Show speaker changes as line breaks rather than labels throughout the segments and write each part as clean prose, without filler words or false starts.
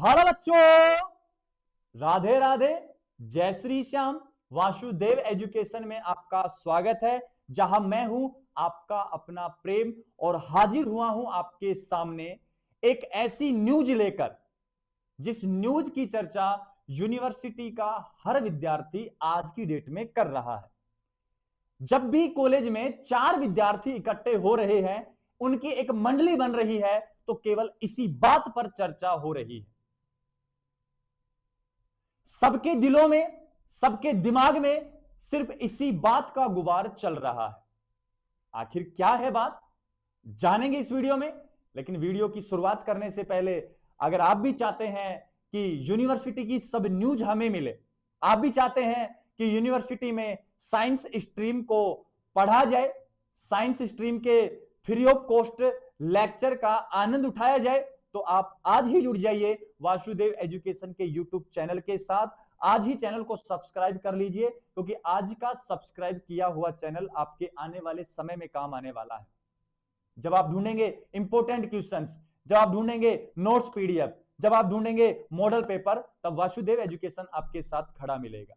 Hello बच्चों, राधे राधे, जय Shri Shyam. Vasudev education में आपका स्वागत है, जहां मैं हूं आपका अपना प्रेम और हाजिर हुआ हूं आपके सामने एक ऐसी न्यूज लेकर जिस न्यूज की चर्चा यूनिवर्सिटी का हर विद्यार्थी आज की डेट में कर रहा है। जब भी कॉलेज में 4 विद्यार्थी इकट्ठे हो रहे हैं, उनकी एक मंडली बन रही है, तो केवल इसी बात पर चर्चा हो रही है। सबके दिलों में, सबके दिमाग में सिर्फ इसी बात का गुबार चल रहा है। आखिर क्या है बात, जानेंगे इस वीडियो में। लेकिन वीडियो की शुरुआत करने से पहले, अगर आप भी चाहते हैं कि यूनिवर्सिटी की सब न्यूज हमें मिले, आप भी चाहते हैं कि यूनिवर्सिटी में साइंस स्ट्रीम को पढ़ा जाए, साइंस स्ट्रीम के फ्री ऑफ कॉस्ट लेक्चर का आनंद उठाया जाए, तो आप आज ही जुड़ जाइए वासुदेव एजुकेशन के यूट्यूब चैनल के साथ। आज ही चैनल को सब्सक्राइब कर लीजिए, क्योंकि आज का सब्सक्राइब किया हुआ चैनल आपके आने वाले समय में काम आने वाला है। जब आप ढूंढेंगे इंपॉर्टेंट क्वेश्चंस, जब आप ढूंढेंगे नोट्स पीडीएफ, जब आप ढूंढेंगे मॉडल पेपर, तब वासुदेव एजुकेशन आपके साथ खड़ा मिलेगा।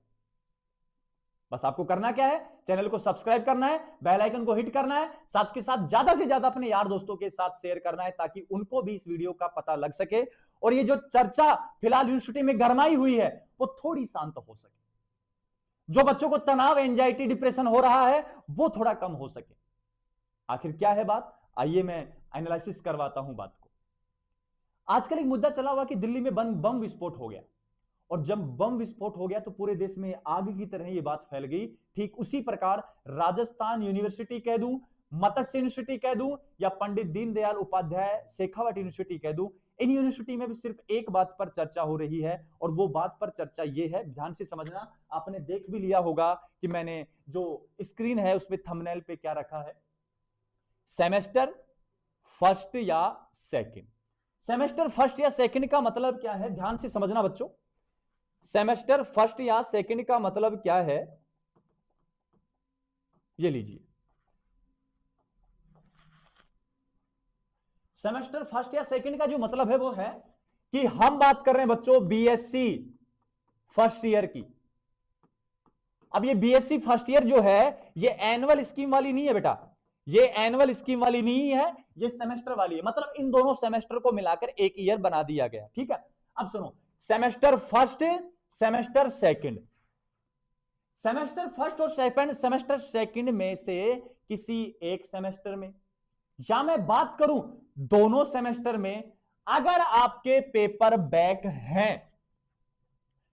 बस आपको करना क्या है, चैनल को सब्सक्राइब करना है, बेल आइकन को हिट करना है, साथ के साथ ज्यादा से ज्यादा अपने यार दोस्तों के साथ शेयर करना है, ताकि उनको भी इस वीडियो का पता लग सके और ये जो चर्चा फिलहाल यूनिवर्सिटी में गरमाई हुई है वो थोड़ी शांत हो सके। जो बच्चों को तनाव, एंजाइटी, डिप्रेशन हो रहा है वो थोड़ा कम हो सके। आखिर क्या है बात, आइए मैं एनालिसिस करवाता हूं बात को। आजकल एक मुद्दा चला हुआ कि दिल्ली में बम विस्फोट हो गया, और जब बम विस्फोट हो गया तो पूरे देश में आग की तरह यह बात फैल गई। ठीक उसी प्रकार राजस्थान यूनिवर्सिटी कह दूं, मत्स्य यूनिवर्सिटी कह दूं, या पंडित दीनदयाल उपाध्याय शेखावट यूनिवर्सिटी कह दूं, इन यूनिवर्सिटी में भी सिर्फ एक बात पर चर्चा हो रही है, और वो बात पर चर्चा यह है, ध्यान से समझना। आपने देख भी लिया होगा कि मैंने जो स्क्रीन है उसमें थंबनेल पे क्या रखा है, सेमेस्टर फर्स्ट या सेकंड। सेमेस्टर फर्स्ट या सेकंड का मतलब क्या है, ध्यान से समझना बच्चों। सेमेस्टर फर्स्ट या सेकंड का मतलब क्या है, ये लीजिए। सेमेस्टर फर्स्ट या सेकंड का जो मतलब है वो है कि हम बात कर रहे हैं बच्चों बीएससी फर्स्ट ईयर की। अब ये बीएससी फर्स्ट ईयर जो है ये एनुअल स्कीम वाली नहीं है बेटा, ये एनुअल स्कीम वाली नहीं है, ये सेमेस्टर वाली है। मतलब इन दोनों सेमेस्टर को मिलाकर एक ईयर बना दिया गया, ठीक है। अब सुनो, semester first, semester second. Semester first और सेमेस्टर सेकंड में से किसी एक सेमेस्टर में, या मैं बात करूं दोनों सेमेस्टर में, अगर आपके पेपर बैक हैं,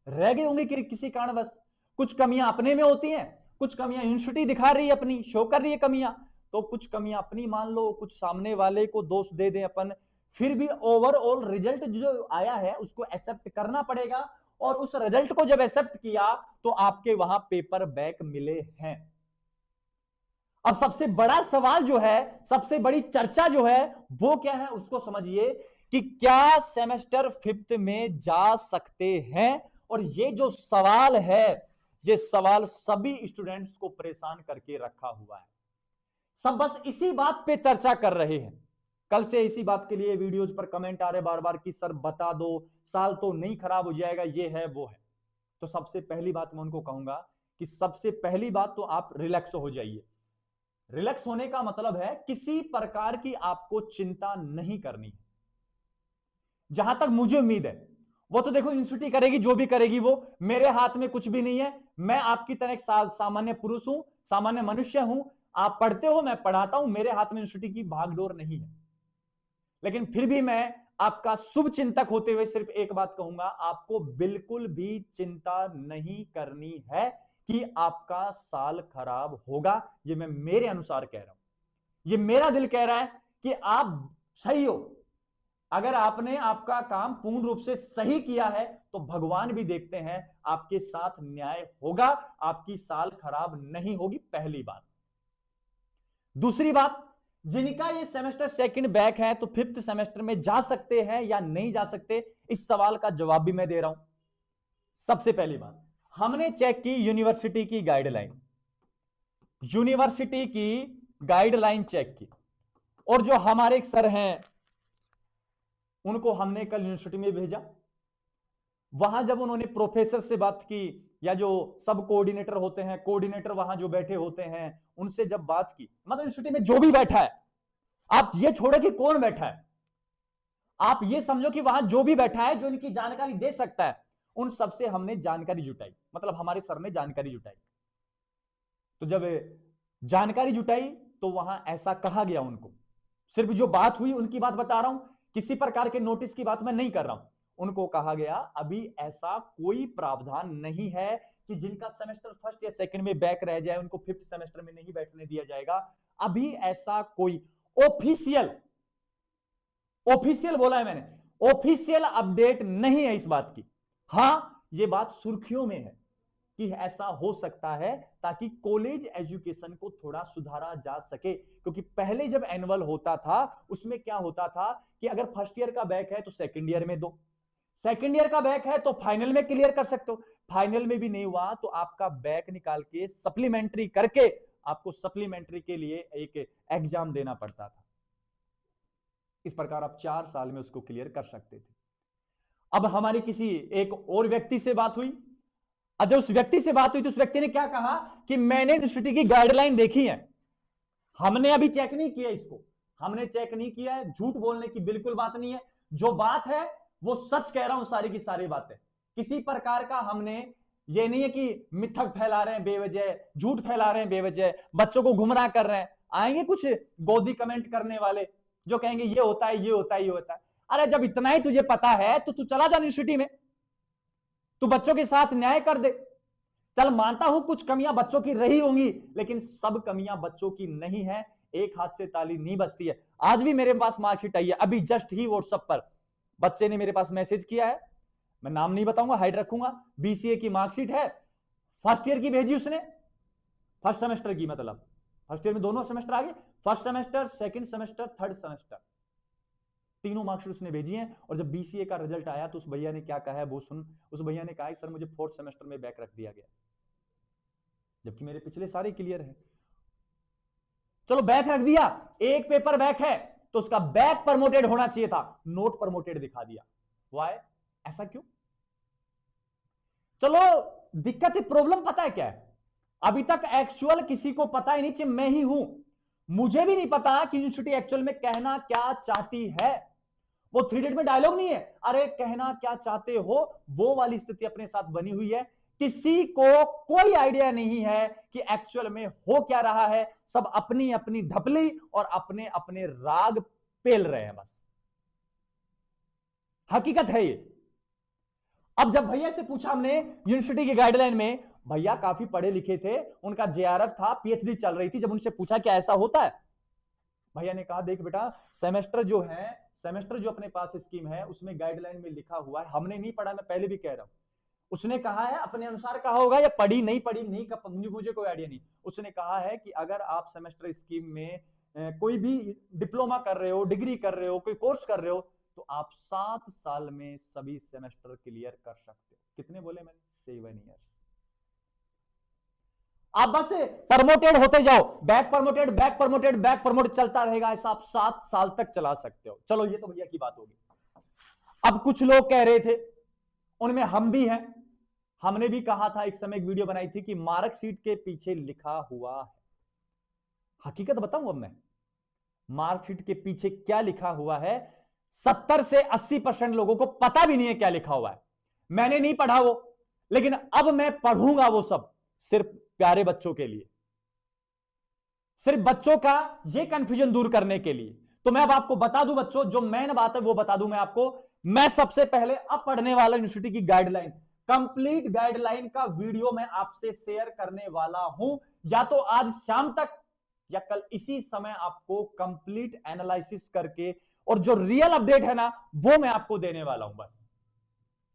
रह गए होंगे कि किसी कारणवश, कुछ कमियां अपने में होती हैं, कुछ कमियां यूनिवर्सिटी दिखा रही है, अपनी शो कर रही है कमियां, तो कुछ कमियां अपनी मान लो, कुछ सामने वाले को दोष दे दें अपन, फिर भी ओवरऑल रिजल्ट जो आया है उसको एक्सेप्ट करना पड़ेगा। और उस रिजल्ट को जब एक्सेप्ट किया तो आपके वहां पेपर बैक मिले हैं। अब सबसे बड़ा सवाल जो है, सबसे बड़ी चर्चा जो है वो क्या है, उसको समझिए कि क्या सेमेस्टर फिफ्थ में जा सकते हैं। और ये जो सवाल है, ये सवाल सभी स्टूडेंट्स को परेशान करके रखा हुआ है। सब बस इसी बात पे चर्चा कर रहे हैं। कल से इसी बात के लिए वीडियोज पर कमेंट आ रहे बार बार कि सर बता दो, साल तो नहीं खराब हो जाएगा, ये है वो है। तो सबसे पहली बात मैं उनको कहूंगा कि सबसे पहली बात तो आप रिलैक्स हो जाइए। रिलैक्स होने का मतलब है किसी प्रकार की आपको चिंता नहीं करनी है। जहां तक मुझे उम्मीद है, वो तो देखो यूनिवर्सिटी करेगी, जो भी करेगी वो, मेरे हाथ में कुछ भी नहीं है। मैं आपकी तरह एक सामान्य पुरुष हूं, सामान्य मनुष्य हूं। आप पढ़ते हो, मैं पढ़ाता हूं, मेरे हाथ में यूनिवर्सिटी की भागदौड़ नहीं है। लेकिन फिर भी मैं आपका शुभ चिंतक होते हुए सिर्फ एक बात कहूंगा, आपको बिल्कुल भी चिंता नहीं करनी है कि आपका साल खराब होगा। ये मैं मेरे अनुसार कह रहा हूं, ये मेरा दिल कह रहा है कि आप सही हो। अगर आपने आपका काम पूर्ण रूप से सही किया है तो भगवान भी देखते हैं, आपके साथ न्याय होगा, आपकी साल खराब नहीं होगी, पहली बात। दूसरी बात, जिनका ये सेमेस्टर सेकंड बैक है तो फिफ्थ सेमेस्टर में जा सकते हैं या नहीं जा सकते, इस सवाल का जवाब भी मैं दे रहा हूं। सबसे पहली बात, हमने चेक की यूनिवर्सिटी की गाइडलाइन, यूनिवर्सिटी की गाइडलाइन चेक की, और जो हमारे एक सर हैं उनको हमने कल यूनिवर्सिटी में भेजा। वहां जब उन्होंने प्रोफेसर से बात की या जो सब कोऑर्डिनेटर होते हैं, कोऑर्डिनेटर वहां जो बैठे होते हैं, उनसे जब बात की, मतलब यूनिवर्सिटी में जो भी बैठा है, आप ये छोड़ो कि कौन बैठा है, आप ये समझो कि वहां जो भी बैठा है जो इनकी जानकारी दे सकता है, उन सबसे हमने जानकारी जुटाई, मतलब हमारे सर ने जानकारी जुटाई। तो जब जानकारी जुटाई तो वहां ऐसा कहा गया उनको, सिर्फ जो बात हुई उनकी बात बता रहा हूं, किसी प्रकार के नोटिस की बात मैं नहीं कर रहा हूं। उनको कहा गया अभी ऐसा कोई प्रावधान नहीं है कि जिनका सेमेस्टर फर्स्ट या सेकंड में बैक रह जाए उनको फिफ्थ सेमेस्टर में नहीं बैठने दिया जाएगा। अभी ऐसा कोई ऑफिशियल बोला है मैंने, ऑफिशियल अपडेट नहीं है इस बात की। हां, यह बात सुर्खियों में है कि ऐसा हो सकता है ताकि कॉलेज एजुकेशन को थोड़ा सुधारा जा सके, क्योंकि पहले जब एनुअल होता था उसमें क्या होता था कि अगर फर्स्ट ईयर का बैक है तो सेकंड ईयर में दो, सेकंड ईयर का बैक है तो फाइनल में क्लियर कर सकते हो, फाइनल में भी नहीं हुआ तो आपका बैक निकाल के सप्लीमेंट्री करके आपको सप्लीमेंट्री के लिए एक एग्जाम देना पड़ता था। इस प्रकार आप 4 साल में उसको क्लियर कर सकते थे। अब हमारी किसी एक और व्यक्ति से बात हुई, जब उस व्यक्ति से बात हुई तो उस व्यक्ति ने क्या कहा कि मैंने यूनिवर्सिटी की गाइडलाइन देखी है, हमने अभी चेक नहीं किया इसको, हमने चेक नहीं किया है, झूठ बोलने की बिल्कुल बात नहीं है, जो बात है वो सच कह रहा हूं, सारी की सारी बातें, किसी प्रकार का हमने ये नहीं है कि मिथक फैला रहे हैं बेवजह, झूठ फैला रहे हैं बेवजह, बच्चों को गुमराह कर रहे हैं। आएंगे कुछ गोदी कमेंट करने वाले जो कहेंगे ये होता है, ये होता है, ये होता है। अरे जब इतना ही तुझे पता है तो तू चला जा यूनिवर्सिटी में, तू बच्चों के साथ न्याय कर दे। चल मानता हूं कुछ कमियां बच्चों की रही होंगी, लेकिन सब कमियां बच्चों की नहीं है, एक हाथ से ताली नहीं बजती है। आज भी मेरे पास मार्कशीट आई है, अभी जस्ट ही व्हाट्सएप पर बच्चे ने मेरे पास मैसेज किया है, मैं नाम नहीं बताऊंगा, हाइड रखूंगा, बीसीए की मार्कशीट है, फर्स्ट ईयर की भेजी उसने, फर्स्ट सेमेस्टर की, मतलब फर्स्ट ईयर में दोनों सेमेस्टर आ गए, first semester, second semester, third semester, तीनों मार्कशीट उसने भेजी हैं। और जब बीसीए का रिजल्ट आया तो उस भैया ने क्या कहा है वो सुन। उस भैया ने कहा सर मुझे फोर्थ सेमेस्टर में बैक रख दिया गया, जबकि मेरे पिछले सारे क्लियर है। चलो बैक रख दिया, एक पेपर बैक है तो उसका बैक प्रमोटेड होना चाहिए था, नोट प्रमोटेड दिखा दिया। वाई, ऐसा क्यों? चलो दिक्कत है, प्रॉब्लम पता है क्या है, अभी तक एक्चुअल किसी को पता ही नहीं, चाहिए मैं ही हूं, मुझे भी नहीं पता कि यूनिवर्सिटी एक्चुअल में कहना क्या चाहती है। वो 3 इडियट में डायलॉग नहीं है, अरे कहना क्या चाहते हो, वो वाली स्थिति अपने साथ बनी हुई है। किसी को कोई आइडिया नहीं है कि एक्चुअल में हो क्या रहा है, सब अपनी अपनी ढपली और अपने अपने राग पेल रहे हैं, बस हकीकत है ये। अब जब भैया से पूछा हमने यूनिवर्सिटी की गाइडलाइन में, भैया काफी पढ़े लिखे थे, उनका जेआरएफ था, पीएचडी चल रही थी, जब उनसे पूछा क्या ऐसा होता है, भैया ने कहा देख बेटा, सेमेस्टर जो है, सेमेस्टर जो अपने पास स्कीम है उसमें गाइडलाइन में लिखा हुआ है, हमने नहीं पढ़ा, मैं पहले भी कह रहा हूं, उसने कहा है अपने अनुसार कहा होगा या पढ़ी नहीं मुझे कोई आइडिया नहीं, उसने कहा है कि अगर आप सेमेस्टर स्कीम में कोई भी डिप्लोमा कर रहे हो, डिग्री कर रहे हो, कोई कोर्स कर रहे हो, तो आप 7 साल में सभी सेमेस्टर क्लियर कर सकते हो। कितने बोले मैंने? 7 ईयर्स। आप बस प्रमोटेड होते जाओ, back promoted, back promoted, back promoted चलता रहेगा, ऐसा आप 7 साल तक चला सकते हो। चलो ये तो भैया की बात होगी। अब कुछ लोग कह रहे थे, उनमें हम भी हैं, हमने भी कहा था, एक समय एक वीडियो बनाई थी कि मार्कशीट के पीछे लिखा हुआ है, हकीकत बताऊं अब मैं, मार्कशीट के पीछे क्या लिखा हुआ है, 70 से 80% लोगों को पता भी नहीं है क्या लिखा हुआ है। मैंने नहीं पढ़ा वो, लेकिन अब मैं पढ़ूंगा वो सब, सिर्फ प्यारे बच्चों के लिए, सिर्फ बच्चों का ये कंफ्यूजन दूर करने के लिए। तो मैं अब आपको बता दूं बच्चों, जो मेन बात है वो बता दूं मैं आपको। मैं सबसे पहले अब पढ़ने वाला यूनिवर्सिटी की गाइडलाइन, कंप्लीट गाइडलाइन का वीडियो मैं आपसे शेयर करने वाला हूं, या तो आज शाम तक या कल इसी समय आपको कंप्लीट एनालिसिस करके, और जो रियल अपडेट है ना वो मैं आपको देने वाला हूं बस।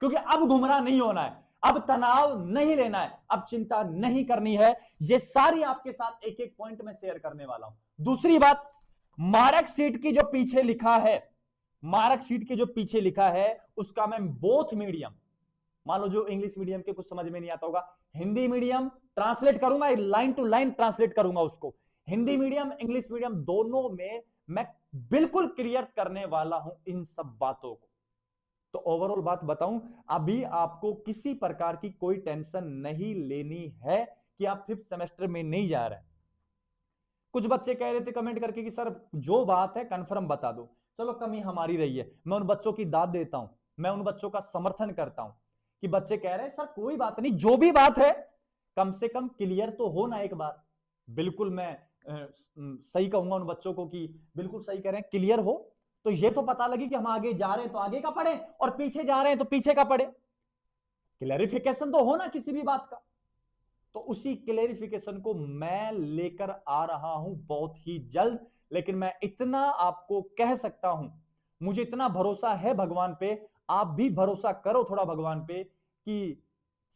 क्योंकि अब गुमराह नहीं होना है, अब तनाव नहीं लेना है, अब चिंता नहीं करनी है, ये सारी आपके साथ एक एक पॉइंट में शेयर करने वाला हूं। दूसरी बात, मार्कशीट की जो पीछे लिखा है, मार्कशीट के जो पीछे लिखा है उसका मैं बोथ मीडियम, मान लो जो इंग्लिश मीडियम के कुछ समझ में नहीं आता होगा, हिंदी मीडियम ट्रांसलेट करूंगा, लाइन टू लाइन ट्रांसलेट करूंगा उसको, हिंदी मीडियम इंग्लिश मीडियम दोनों में मैं बिल्कुल क्लियर करने वाला हूं इन सब बातों को। तो ओवरऑल बात बताऊं, अभी आपको किसी प्रकार की कोई टेंशन नहीं लेनी है कि आप 5th सेमेस्टर में नहीं जा रहे हैं। कुछ बच्चे कह रहे थे कमेंट करके कि सर जो बात है कंफर्म बता दो। चलो कमी हमारी रही है, मैं उन बच्चों की दाद देता हूं, मैं उन बच्चों का समर्थन करता हूं कि बच्चे कह रहे हैं सर कोई बात नहीं, जो भी बात है कम से कम क्लियर तो हो ना एक बार। बिल्कुल मैं सही कहूंगा उन बच्चों को कि बिल्कुल सही कह रहे हैं, क्लियर हो तो ये तो पता लगे कि हम आगे जा रहे हैं तो आगे का पढ़े और पीछे जा रहे हैं तो पीछे का पढ़े। क्लैरिफिकेशन तो हो ना किसी भी बात का। तो उसी क्लैरिफिकेशन को मैं लेकर आ रहा हूं बहुत ही जल्द। लेकिन मैं इतना आपको कह सकता हूं, मुझे इतना भरोसा है भगवान पे, आप भी भरोसा करो थोड़ा भगवान पे, कि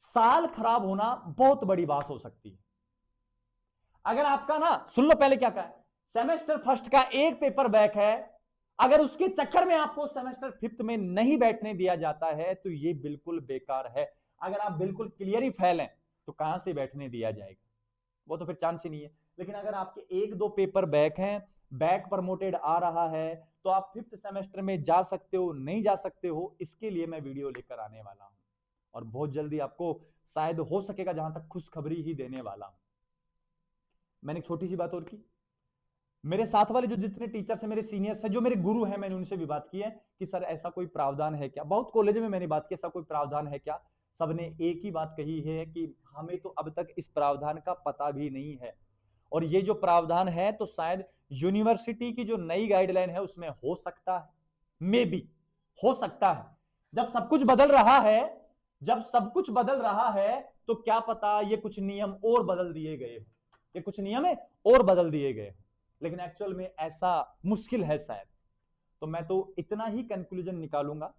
साल खराब होना बहुत बड़ी बात हो सकती है। अगर आपका ना, सुन लो पहले क्या कहा है, सेमेस्टर फर्स्ट का एक पेपर बैक है, अगर उसके चक्कर में आपको सेमेस्टर 5th में नहीं बैठने दिया जाता है तो ये बिल्कुल बेकार है। अगर आप बिल्कुल क्लियर ही फेल हैं तो कहां से बैठने दिया जाएगा, वो तो फिर चांस ही नहीं है। लेकिन अगर आपके 1-2 पेपर बैक हैं, बैक प्रमोटेड आ रहा है, तो आप 5th सेमेस्टर में जा सकते हो नहीं जा सकते हो, इसके लिए मैं वीडियो लेकर आने वाला हूं और बहुत जल्दी आपको शायद हो सकेगा जहां तक खुशखबरी ही देने वाला हूं। मैंने एक छोटी सी बात और की, मेरे साथ वाले जो जितने टीचर्स हैं, मेरे सीनियर्स हैं, जो मेरे गुरु हैं, मैंने उनसे भी बात की है कि सर ऐसा कोई प्रावधान है क्या। बहुत कॉलेज में मैंने बात की ऐसा कोई प्रावधान है क्या। सबने एक ही बात कही है कि हमें तो अब तक इस प्रावधान का पता भी नहीं है, और ये जो प्रावधान है तो शायद यूनिवर्सिटी की जो नई गाइडलाइन है उसमें हो सकता है, मे बी हो सकता है। जब सब कुछ बदल रहा है, जब सब कुछ बदल रहा है तो क्या पता ये कुछ नियम और बदल दिए गए, ये कुछ नियम है और बदल दिए गए, लेकिन एक्चुअल में ऐसा मुश्किल है शायद। तो मैं तो इतना ही कंक्लूजन निकालूंगा,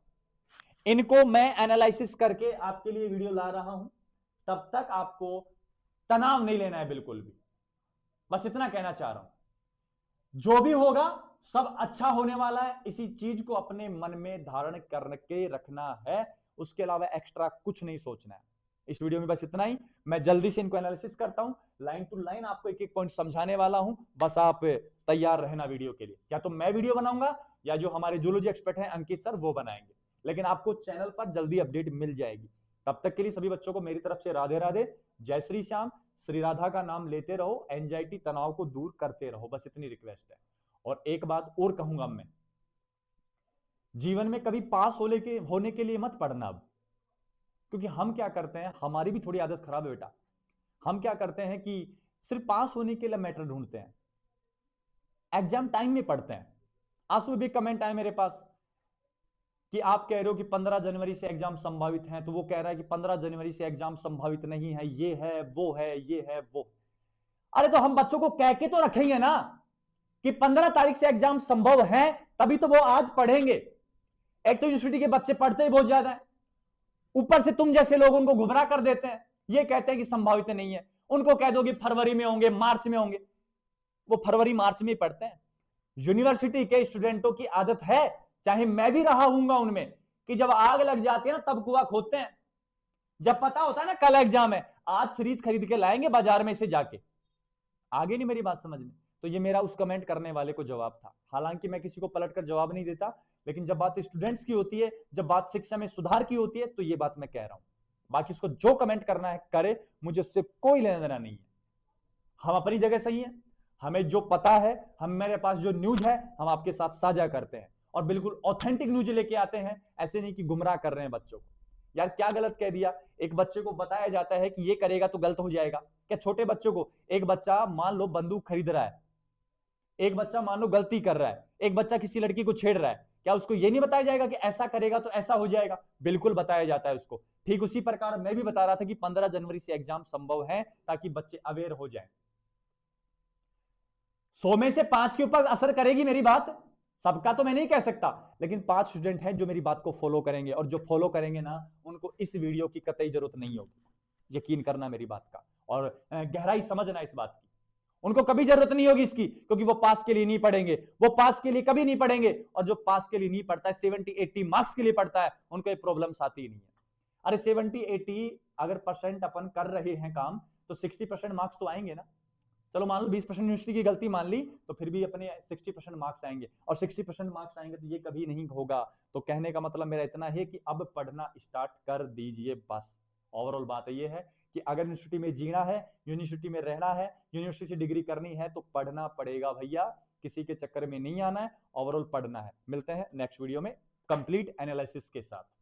इनको मैं एनालिसिस करके आपके लिए वीडियो ला रहा हूं। तब तक आपको तनाव नहीं लेना है बिल्कुल भी, बस इतना कहना चाह रहा हूं। जो भी होगा सब अच्छा होने वाला है, इसी चीज को अपने मन में धारण करके रखना है, उसके अलावा एक्स्ट्रा कुछ नहीं सोचना है। इस वीडियो में बस इतना ही, मैं जल्दी से इनको एनालिसिस करता हूं, लाइन टू लाइन आपको एक एक पॉइंट समझाने वाला हूं, बस आप तैयार रहना वीडियो के लिए। या तो मैं वीडियो बनाऊंगा या जो हमारे जूलॉजी एक्सपर्ट हैं अंकित सर वो बनाएंगे, लेकिन आपको चैनल पर जल्दी अपडेट मिल जाएगी। तब तक के लिए सभी बच्चों को मेरी तरफ से राधे राधे, जय श्री श्याम। श्री राधा का नाम लेते रहो, एंजाइटी तनाव को दूर करते रहो, बस इतनी रिक्वेस्ट है। और एक बात और कहूंगा मैं, जीवन में कभी पास होने के लिए मत पढ़ना अब, क्योंकि हम क्या करते हैं, हमारी भी थोड़ी आदत खराब है बेटा, हम क्या करते हैं कि सिर्फ पास होने के लिए मैटर ढूंढते हैं, एग्जाम टाइम में पढ़ते हैं। आज सुबह भी कमेंट आए मेरे पास कि आप कह रहे हो कि 15 जनवरी से एग्जाम संभावित हैं, तो वो कह रहा है कि 15 जनवरी से एग्जाम संभावित नहीं है, ये है वो है ये है वो। अरे तो हम बच्चों को कह के तो रखेंगे ना कि 15 तारीख से एग्जाम संभव है, तभी तो वो आज पढ़ेंगे। एक तो यूनिवर्सिटी के बच्चे पढ़ते ही बहुत ज्यादा है, ऊपर से तुम जैसे लोग उनको गुमराह कर देते हैं, ये कहते हैं कि संभावित नहीं है। उनको कह दो कि फरवरी में होंगे, मार्च में होंगे, वो फरवरी मार्च में ही पढ़ते हैं। यूनिवर्सिटी के स्टूडेंटों की आदत है, चाहे मैं भी रहा हूंगा उनमें, कि जब आग लग जाती है ना तब कुआं खोदते हैं। जब पता होता है ना कल एग्जाम है, आज फ्रीज खरीद के लाएंगे बाजार में से जाके। आगे नहीं मेरी बात समझ में? तो ये मेरा उस कमेंट करने वाले को जवाब था। हालांकि मैं किसी को पलटकर जवाब नहीं देता, लेकिन जब बात स्टूडेंट्स की होती है, जब बात शिक्षा में सुधार की होती है, तो ये बात मैं कह रहा हूं। बाकी उसको जो कमेंट करना है करे, मुझे उससे कोई लेना देना नहीं है। हम अपनी जगह सही है, हमें जो पता है, हम मेरे पास जो न्यूज है हम आपके साथ साझा करते हैं, और बिल्कुल ऑथेंटिक न्यूज लेके आते हैं। ऐसे नहीं कि गुमराह कर रहे हैं बच्चों को। यार क्या गलत कह दिया, एक बच्चे को बताया जाता है कि ये करेगा तो गलत हो जाएगा। क्या छोटे बच्चों को, एक बच्चा मान लो बंदूक खरीद रहा है, एक बच्चा मान लो गलती कर रहा है, एक बच्चा किसी लड़की को छेड़ रहा है, क्या उसको ये नहीं बताया जाएगा कि ऐसा करेगा तो ऐसा हो जाएगा? बिल्कुल बताया जाता है उसको। ठीक उसी प्रकार मैं भी बता रहा था कि 15 जनवरी से एग्जाम संभव है, ताकि बच्चे अवेयर हो जाएं। 100 में से 5 के ऊपर असर करेगी मेरी बात, सबका तो मैं नहीं कह सकता, लेकिन 5 स्टूडेंट हैं जो मेरी बात को फॉलो करेंगे, और जो फॉलो करेंगे ना, उनको इस वीडियो की कतई जरूरत नहीं होगी। यकीन करना मेरी बात का, और गहराई समझना इस बात की। उनको कभी जरूरत नहीं होगी इसकी, क्योंकि वो पास के लिए नहीं पढ़ेंगे, वो पास के लिए कभी नहीं पढ़ेंगे। और जो पास के लिए नहीं पढ़ता है, 70-80 मार्क्स के लिए पढ़ता है, उनको ये प्रॉब्लम्स आती ही नहीं है। अरे 70-80 अगर परसेंट अपन कर रहे हैं काम, तो 60% मार्क्स तो आएंगे ना। चलो मान लो 20% यूनिवर्सिटी की गलती मान ली, तो फिर भी अपने 60% मार्क्स आएंगे, और 60% मार्क्स आएंगे तो ये कभी नहीं होगा। तो कहने का मतलब मेरा इतना है कि अब पढ़ना स्टार्ट कर दीजिए बस। ओवरऑल बात ये है कि अगर यूनिवर्सिटी में जीना है, यूनिवर्सिटी में रहना है, यूनिवर्सिटी से डिग्री करनी है, तो पढ़ना पड़ेगा भैया, किसी के चक्कर में नहीं आना है, ओवरऑल पढ़ना है। मिलते हैं नेक्स्ट वीडियो में कंप्लीट एनालिसिस के साथ।